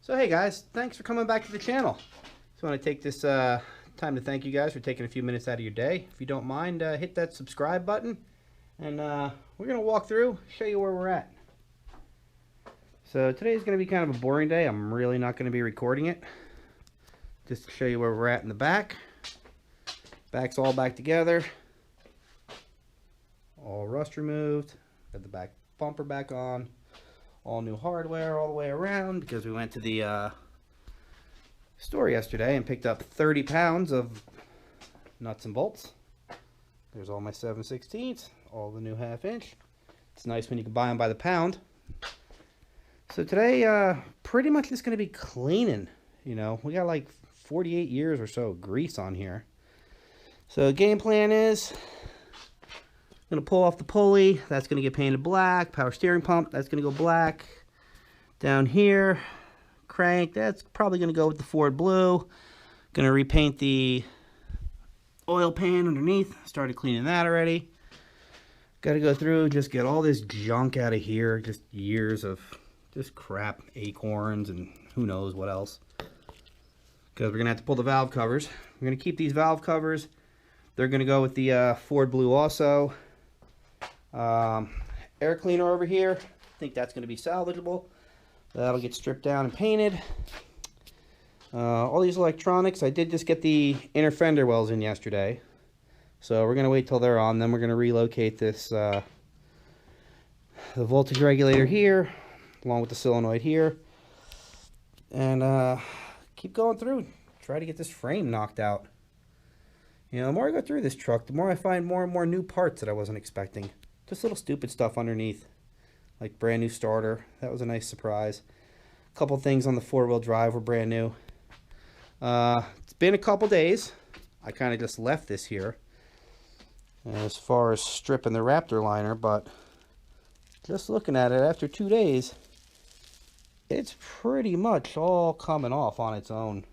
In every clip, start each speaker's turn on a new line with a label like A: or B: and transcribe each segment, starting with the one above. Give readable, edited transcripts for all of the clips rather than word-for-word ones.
A: So hey guys, thanks for coming back to the channel. Just want to take this time to thank you guys for taking a few minutes out of your day. If you don't mind, hit that subscribe button, and we're going to walk through, show you where we're at. So today's going to be kind of a boring day. I'm really not going to be recording it. Just to show you where we're at in the back. Back's all back together. All rust removed. Got the back bumper back on. All new hardware all the way around because we went to the store yesterday and picked up 30 pounds of nuts and bolts. There's all my 7/16, all the new 1/2 inch. It's nice when you can buy them by the pound. So today, pretty much just going to be cleaning. You know, we got like 48 years or so of grease on here. So the game plan is, I'm going to pull off the pulley. That's going to get painted black. Power steering pump, that's going to go black. Down here, crank, that's probably going to go with the Ford blue. Going to repaint the oil pan underneath. Started cleaning that already. Got to go through, just get all this junk out of here. Just years of just crap, acorns, and who knows what else. Because we're going to have to pull the valve covers. We're going to keep these valve covers. They're going to go with the Ford blue also. Air cleaner over here. I think that's going to be salvageable. That'll get stripped down and painted. All these electronics, I did just get the inner fender wells in yesterday. So we're going to wait till they're on. Then we're going to relocate this, the voltage regulator here, along with the solenoid here. And keep going through. Try to get this frame knocked out. You know, the more I go through this truck, the more I find more and more new parts that I wasn't expecting. Just little stupid stuff underneath. Like brand new starter. That was a nice surprise. A couple things on the 4-wheel drive were brand new. It's been a couple days. I kind of just left this here as far as stripping the Raptor liner, but just looking at it after 2 days, it's pretty much all coming off on its own.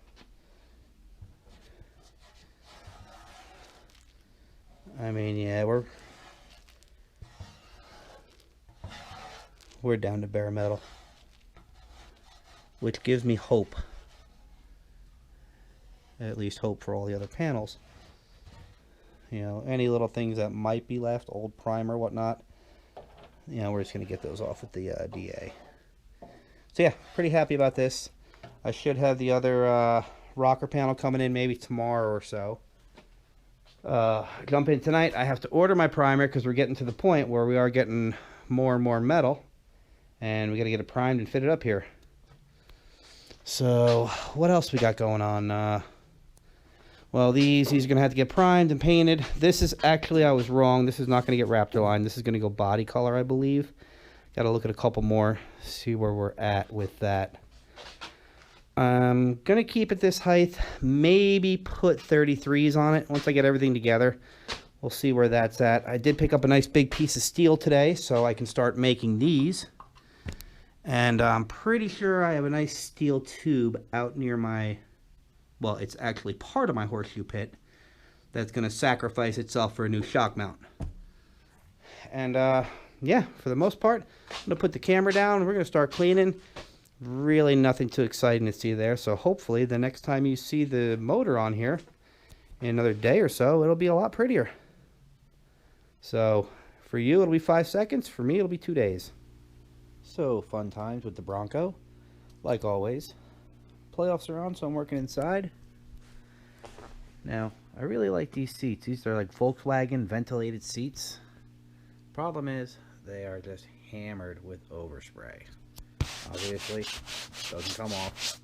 A: I mean, yeah, we're down to bare metal, which gives me hope. At least hope for all the other panels. You know, any little things that might be left, old primer, whatnot, you know, we're just going to get those off with the DA. So yeah, pretty happy about this. I should have the other rocker panel coming in maybe tomorrow or so. Jump in tonight. I have to order my primer because we're getting to the point where we are getting more and more metal. And we got to get it primed and fitted up here. So, what else we got going on? Well, these are going to have to get primed and painted. This is actually, I was wrong. This is not going to get Raptor line. This is going to go body color, I believe. Got to look at a couple more, see where we're at with that. I'm going to keep it this height. Maybe put 33s on it once I get everything together. We'll see where that's at. I did pick up a nice big piece of steel today, so I can start making these. And I'm pretty sure I have a nice steel tube out near my, well, it's actually part of my horseshoe pit that's going to sacrifice itself for a new shock mount. And yeah, for the most part, I'm going to put the camera down. We're going to start cleaning. Really nothing too exciting to see there. So hopefully the next time you see the motor on here in another day or so, it'll be a lot prettier. So for you, it'll be 5 seconds. For me, it'll be 2 days. So, fun times with the Bronco, like always. Playoffs are on, so I'm working inside. Now, I really like these seats. These are like Volkswagen ventilated seats. Problem is, they are just hammered with overspray. Obviously, doesn't come off.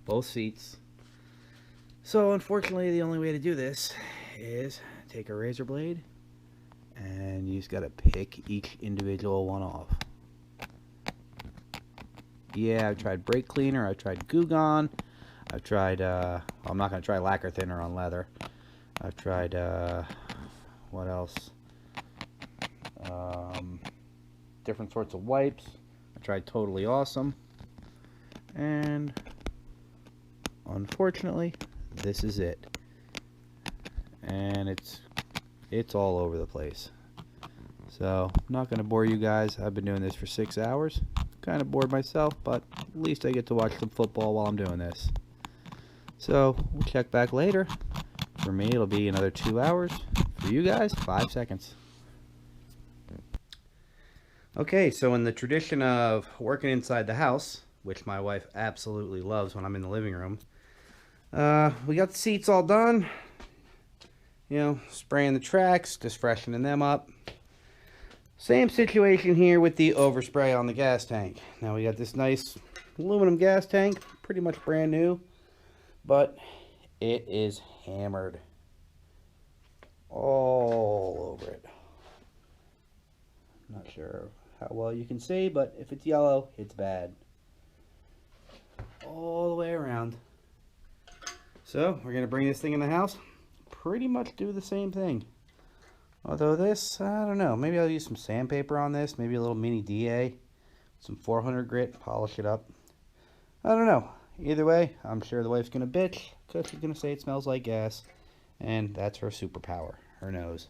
A: Both seats. So, unfortunately, the only way to do this is take a razor blade, and you just got to pick each individual one off. Yeah, I've tried brake cleaner, I've tried Goo Gone, I've tried, well, I'm not going to try lacquer thinner on leather. I've tried, what else? Different sorts of wipes. I tried Totally Awesome. And, unfortunately, this is it. And it's all over the place. So, I'm not going to bore you guys. I've been doing this for 6 hours. kind of bored myself, but at least I get to watch some football while I'm doing this. So, we'll check back later. For me, it'll be another 2 hours. For you guys, 5 seconds. Okay, so in the tradition of working inside the house, which my wife absolutely loves when I'm in the living room, we got the seats all done. You know, spraying the tracks, just freshening them up. Same situation here with the overspray on the gas tank. Now we got this nice aluminum gas tank, pretty much brand new, but it is hammered all over it. Not sure how well you can see, but if it's yellow, it's bad. All the way around. So we're gonna bring this thing in the house, pretty much do the same thing. Although this, I don't know, maybe I'll use some sandpaper on this, maybe a little mini DA, some 400 grit, polish it up. I don't know. Either way, I'm sure the wife's gonna bitch because she's gonna say it smells like gas, and that's her superpower, her nose.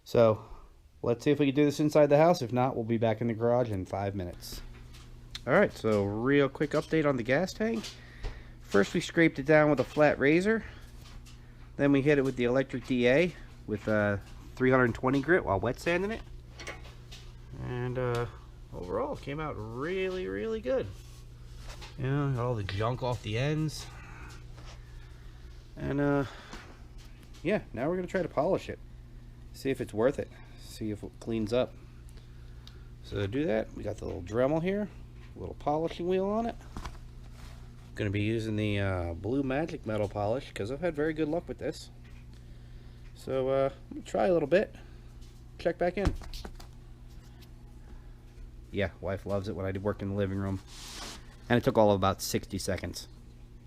A: So let's see if we can do this inside the house. If not, we'll be back in the garage in 5 minutes. Alright, so real quick update on the gas tank. First we scraped it down with a flat razor. Then we hit it with the electric DA with 320 grit while wet sanding it. And overall it came out really, really good. You know, got all the junk off the ends. And yeah, now we're going to try to polish it. See if it's worth it. See if it cleans up. So to do that, we got the little Dremel here, a little polishing wheel on it. Going to be using the Blue Magic metal polish because I've had very good luck with this. So I'm going to try a little bit. Check back in. Yeah, wife loves it when I did work in the living room. And it took all of about 60 seconds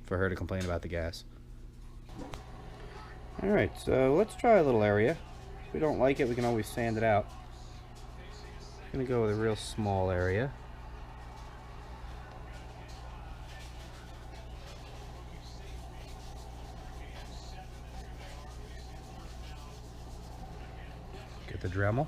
A: for her to complain about the gas. Alright, so let's try a little area. If we don't like it, we can always sand it out. I'm going to go with a real small area. Get the Dremel.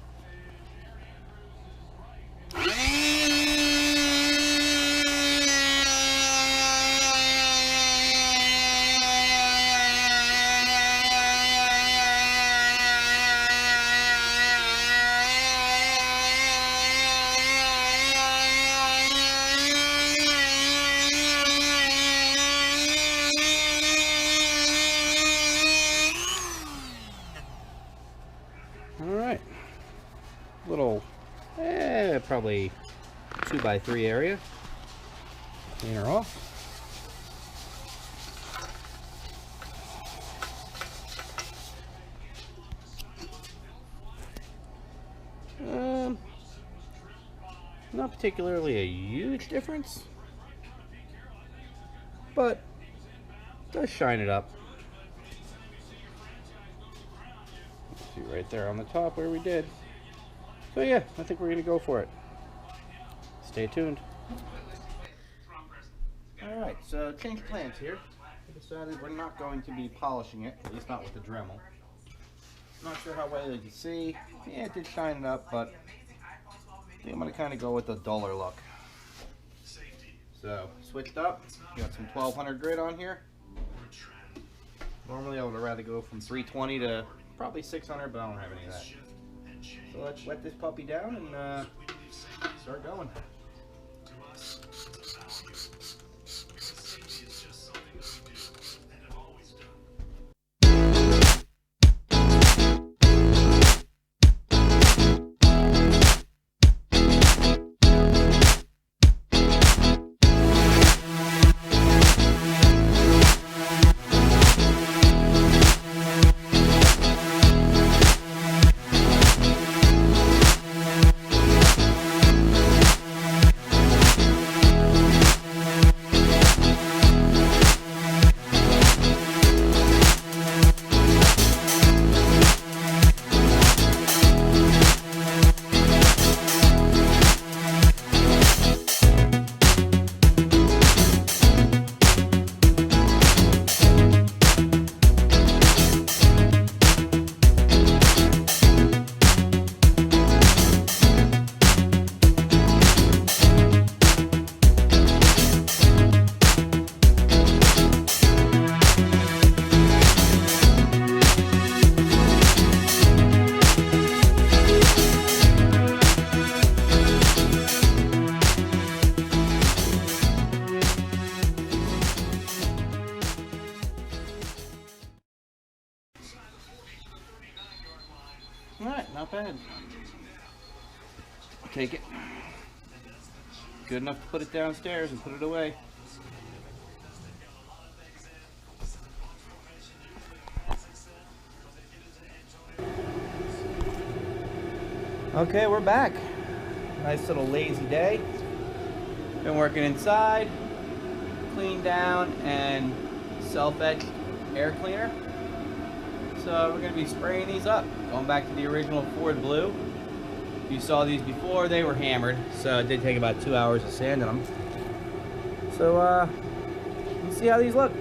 A: Alright, little, probably 2x3 area. Clean her off. Not particularly a huge difference, but does shine it up. See right there on the top where we did. So yeah, I think we're gonna go for it. Stay tuned. Alright, so change plans here. We decided we're not going to be polishing it, at least not with the Dremel. Not sure how well you can see. Yeah, it did shine it up, but I think I'm gonna kind of go with the duller look. So, switched up. Got some 1200 grit on here. Normally I would rather go from 320 to probably 600, but I don't have any of that. So let's wet this puppy down and start going. Alright, not bad. I'll take it. Good enough to put it downstairs and put it away. Okay, we're back. Nice little lazy day. Been working inside, clean down, and self-etched air cleaner. So we're going to be spraying these up. Going back to the original Ford Blue. If you saw these before, they were hammered, so it did take about 2 hours of sanding them. So let's see how these look.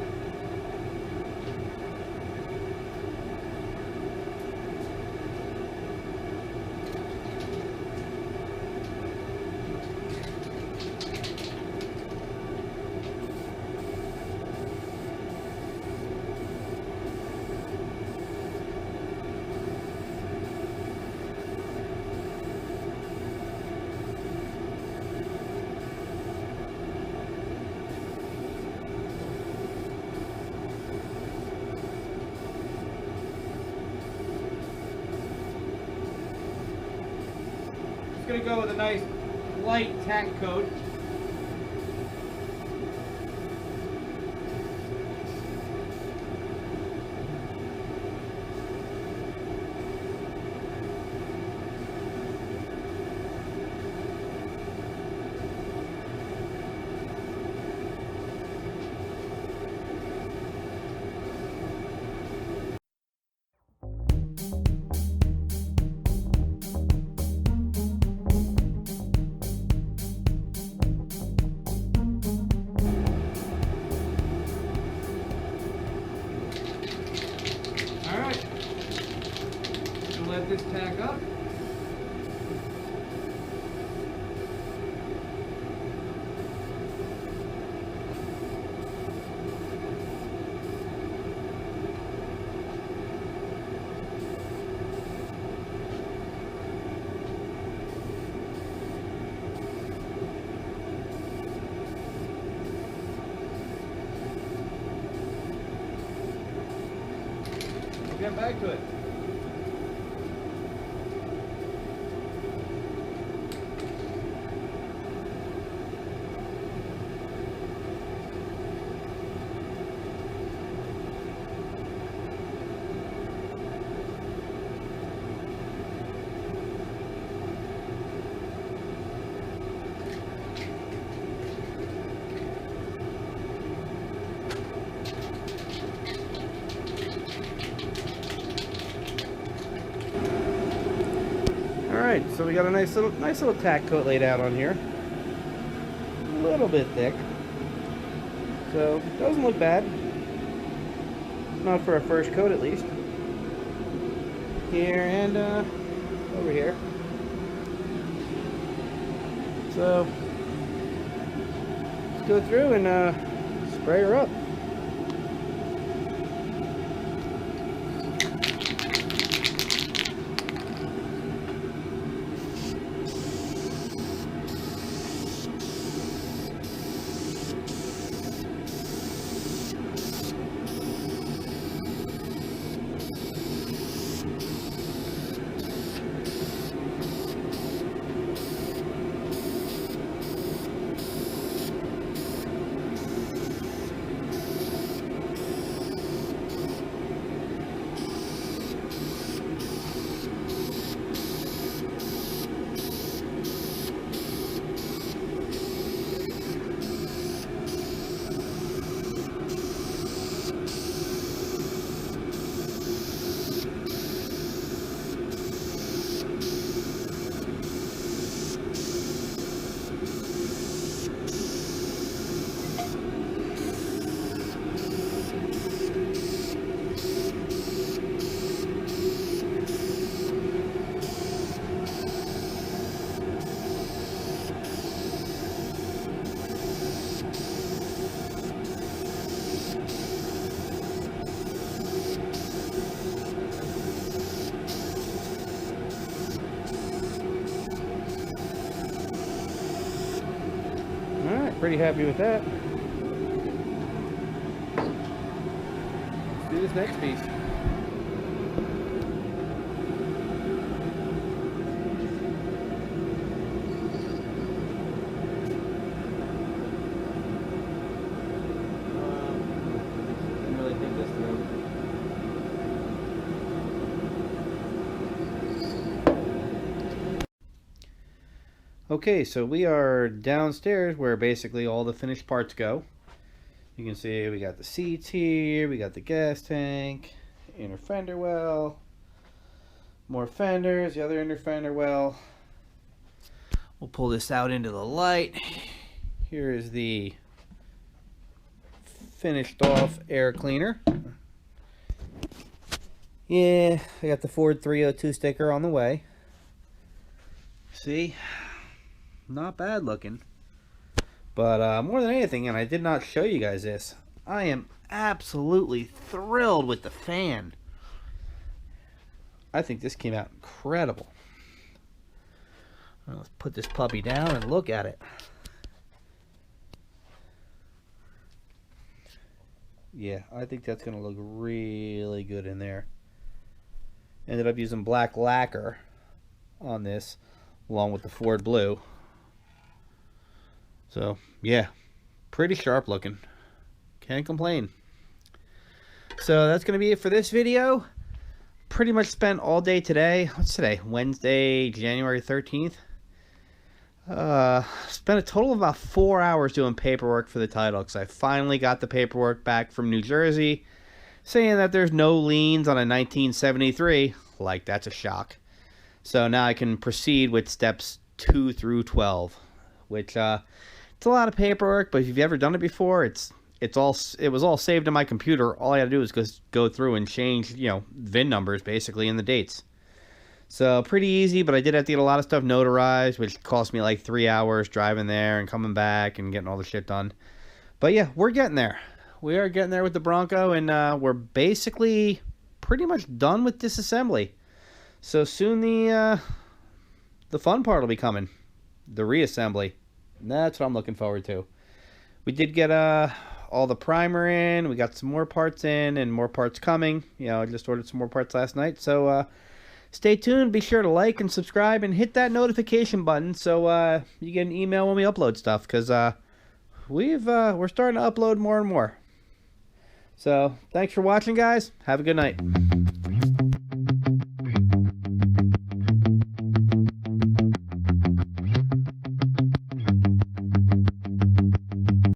A: Going to go with a nice light tack coat. Let this tack up. We'll get back to it. Alright, so we got a nice little tack coat laid out on here. A little bit thick. So, doesn't look bad. Not for a first coat at least. Here and over here. So, let's go through and spray her up. Pretty happy with that. Let's do this next piece. Okay, so we are downstairs where basically all the finished parts go. You can see we got the seats here, we got the gas tank, inner fender well, more fenders, the other inner fender well. We'll pull this out into the light. Here is the finished off air cleaner. Yeah, I got the Ford 302 sticker on the way. See? Not bad looking. But more than anything, and I did not show you guys this, I am absolutely thrilled with the fan. I think this came out incredible. Let's put this puppy down and look at it. Yeah, I think that's going to look really good in there. Ended up using black lacquer on this along with the Ford blue. So, yeah, pretty sharp looking. Can't complain. So that's going to be it for this video. Pretty much spent all day today. What's today? Wednesday, January 13th. Spent a total of about 4 hours doing paperwork for the title because I finally got the paperwork back from New Jersey saying that there's no liens on a 1973. Like, that's a shock. So now I can proceed with steps 2 through 12, which it's a lot of paperwork, but if you've ever done it before, it was all saved in my computer. All I had to do was go through and change, VIN numbers basically and the dates. So pretty easy, but I did have to get a lot of stuff notarized, which cost me like 3 hours driving there and coming back and getting all the shit done. But yeah, we're getting there. We are getting there with the Bronco, and we're basically pretty much done with disassembly. So soon the fun part will be coming, the reassembly. And that's what I'm looking forward to. We did get all the primer in. We got some more parts in and more parts coming. I just ordered some more parts last night. So stay tuned. Be sure to like and subscribe and hit that notification button so you get an email when we upload stuff, because we're starting to upload more and more. So thanks for watching, guys. Have a good night.